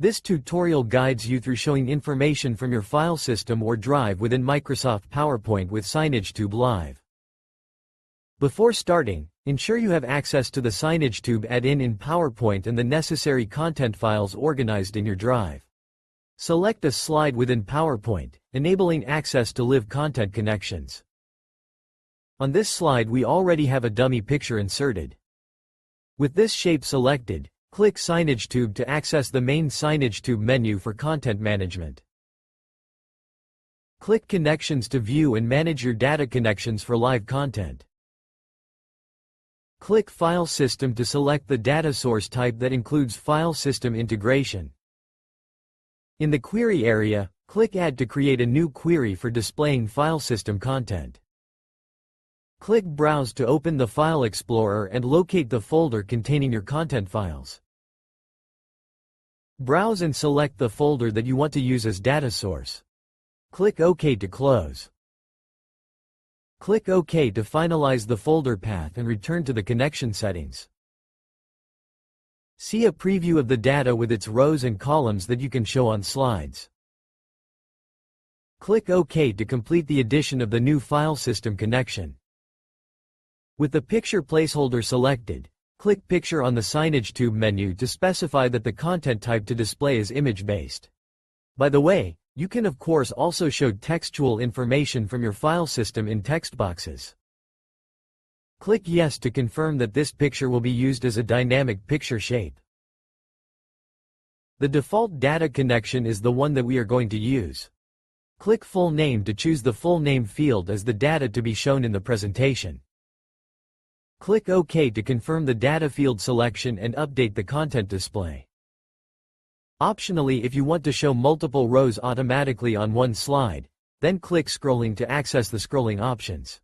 This tutorial guides you through showing information from your file system or drive within Microsoft PowerPoint with SignageTube Live. Before starting, ensure you have access to the SignageTube add-in in PowerPoint and the necessary content files organized in your drive. Select a slide within PowerPoint, enabling access to live content connections. On this slide we already have a dummy picture inserted. With this shape selected, click SignageTube to access the main SignageTube menu for content management. Click Connections to view and manage your data connections for live content. Click File System to select the data source type that includes file system integration. In the query area, click Add to create a new query for displaying file system content. Click Browse to open the File Explorer and locate the folder containing your content files. Browse and select the folder that you want to use as data source. Click OK to close. Click OK to finalize the folder path and return to the connection settings. See a preview of the data with its rows and columns that you can show on slides. Click OK to complete the addition of the new file system connection. With the picture placeholder selected, click Picture on the SignageTube menu to specify that the content type to display is image-based. By the way, you can of course also show textual information from your file system in text boxes. Click Yes to confirm that this picture will be used as a dynamic picture shape. The default data connection is the one that we are going to use. Click Full Name to choose the full name field as the data to be shown in the presentation. Click OK to confirm the data field selection and update the content display. Optionally, if you want to show multiple rows automatically on one slide, then click Scrolling to access the scrolling options.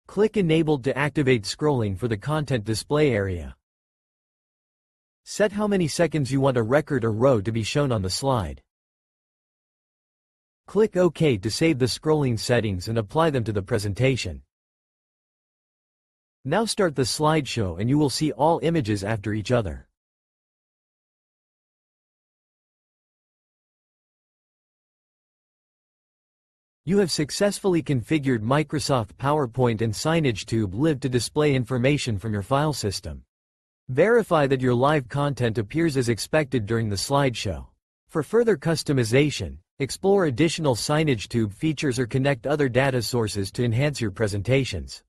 Click Enabled to activate scrolling for the content display area. Set how many seconds you want a record or row to be shown on the slide. Click OK to save the scrolling settings and apply them to the presentation. Now start the slideshow and you will see all images after each other. You have successfully configured Microsoft PowerPoint and SignageTube Live to display information from your file system. Verify that your live content appears as expected during the slideshow. For further customization, explore additional SignageTube features or connect other data sources to enhance your presentations.